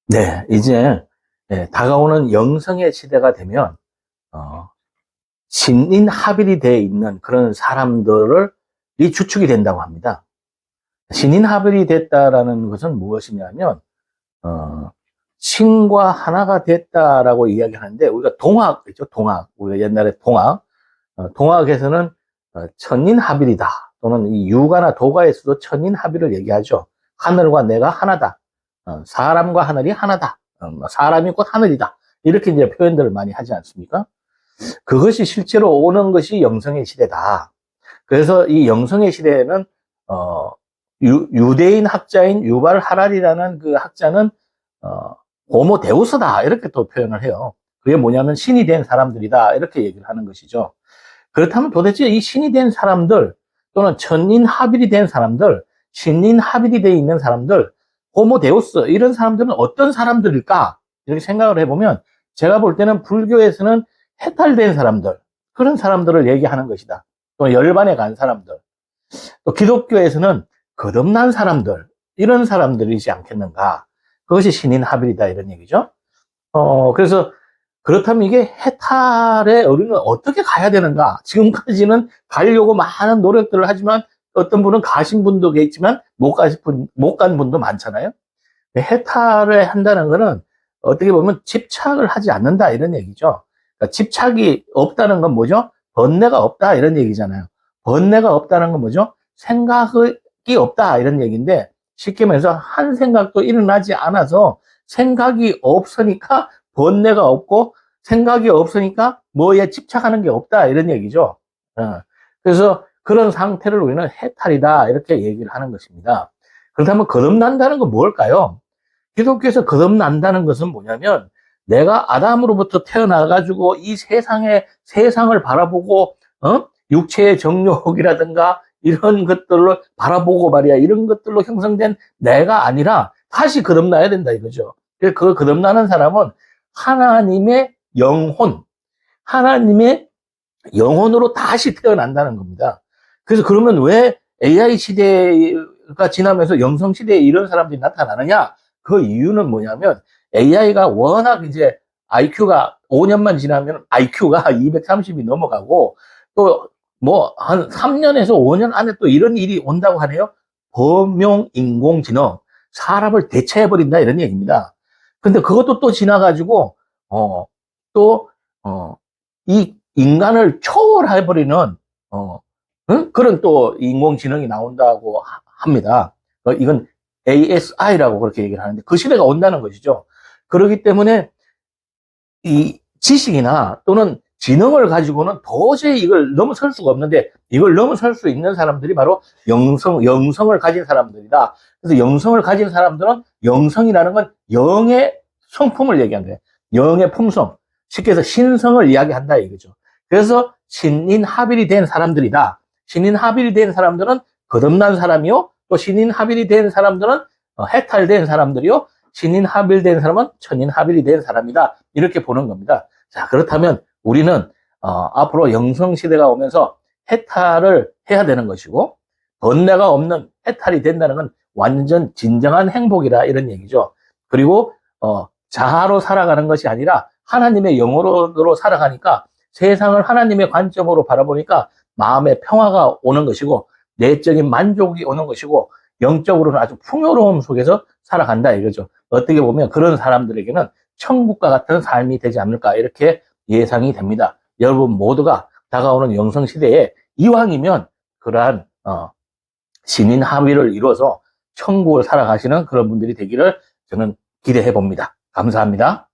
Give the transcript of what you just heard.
네, 이제 다가오는 영성의 시대가 되면 신인합일이 되어 있는 그런 사람들을 이 주축이 된다고 합니다. 신인합일이 됐다라는 것은 무엇이냐면 신과 하나가 됐다라고 이야기하는데, 우리가 동학 있죠, 동학. 우리가 옛날에 동학에서는 천인합일이다, 또는 이 유가나 도가에서도 천인합일을 얘기하죠. 하늘과 내가 하나다, 사람과 하늘이 하나다, 사람이 곧 하늘이다, 이렇게 이제 표현들을 많이 하지 않습니까? 그것이 실제로 오는 것이 영성의 시대다. 그래서 이 영성의 시대에는 유대인 학자인 유발 하랄이라는 그 학자는 호모 데우스다, 이렇게 또 표현을 해요. 그게 뭐냐면 신이 된 사람들이다, 이렇게 얘기를 하는 것이죠. 그렇다면 도대체 이 신이 된 사람들, 또는 천인합일이 된 사람들, 신인합일이 되어 있는 사람들, 호모 데우스, 이런 사람들은 어떤 사람들일까? 이렇게 생각을 해보면, 제가 볼 때는 불교에서는 해탈된 사람들, 그런 사람들을 얘기하는 것이다. 또 열반에 간 사람들, 또 기독교에서는 거듭난 사람들, 이런 사람들이지 않겠는가. 그것이 신인합일이다, 이런 얘기죠. 그래서 그렇다면 이게 해탈에 우리는 어떻게 가야 되는가? 지금까지는 가려고 많은 노력들을 하지만, 어떤 분은 가신 분도 계시지만 못 간 분도 많잖아요. 해탈을 한다는 것은 어떻게 보면 집착을 하지 않는다, 이런 얘기죠. 그러니까 집착이 없다는 건 뭐죠? 번뇌가 없다, 이런 얘기잖아요. 번뇌가 없다는 건 뭐죠? 생각이 없다, 이런 얘기인데, 쉽게 말해서 한 생각도 일어나지 않아서 생각이 없으니까 번뇌가 없고, 생각이 없으니까 뭐에 집착하는 게 없다, 이런 얘기죠. 그래서 그런 상태를 우리는 해탈이다, 이렇게 얘기를 하는 것입니다. 그렇다면 거듭난다는 건 뭘까요? 기독교에서 거듭난다는 것은 뭐냐면, 내가 아담으로부터 태어나가지고 이 세상을 바라보고, 육체의 정욕이라든가 이런 것들로 바라보고 말이야, 이런 것들로 형성된 내가 아니라 다시 거듭나야 된다, 이거죠. 그래서 그 거듭나는 사람은 하나님의 하나님의 영혼으로 다시 태어난다는 겁니다. 그래서 그러면 왜 AI 시대가 지나면서 영성 시대에 이런 사람들이 나타나느냐? 그 이유는 뭐냐면, AI가 워낙 이제 IQ가 5년만 지나면 IQ가 230이 넘어가고, 또 뭐 한 3년에서 5년 안에 또 이런 일이 온다고 하네요. 범용 인공지능, 사람을 대체해버린다, 이런 얘기입니다. 근데 그것도 또 지나가지고 이 인간을 초월해버리는 그런 또 인공지능이 나온다고 합니다. 이건 ASI라고 그렇게 얘기를 하는데, 그 시대가 온다는 것이죠. 그렇기 때문에 이 지식이나 또는 지능을 가지고는 도저히 이걸 넘어설 수가 없는데, 이걸 넘어설 수 있는 사람들이 바로 영성을 가진 사람들이다. 그래서 영성을 가진 사람들은, 영성이라는 건 영의 성품을 얘기하는 거예요. 영의 품성. 쉽게 해서 신성을 이야기한다, 이거죠. 그래서 신인합일이 된 사람들이다. 신인합일이 된 사람들은 거듭난 사람이요, 또 신인합일이 된 사람들은 해탈된 사람들이요, 신인합일된 사람은 천인합일이 된 사람이다, 이렇게 보는 겁니다. 자, 그렇다면 우리는 앞으로 영성시대가 오면서 해탈을 해야 되는 것이고, 번뇌가 없는 해탈이 된다는 건 완전 진정한 행복이다, 이런 얘기죠. 그리고 자아로 살아가는 것이 아니라 하나님의 영으로 살아가니까, 세상을 하나님의 관점으로 바라보니까 마음의 평화가 오는 것이고, 내적인 만족이 오는 것이고, 영적으로는 아주 풍요로움 속에서 살아간다, 이거죠. 어떻게 보면 그런 사람들에게는 천국과 같은 삶이 되지 않을까, 이렇게 예상이 됩니다. 여러분 모두가 다가오는 영성시대에 이왕이면 그러한 신인합일을 이루어서 천국을 살아가시는 그런 분들이 되기를 저는 기대해 봅니다. 감사합니다.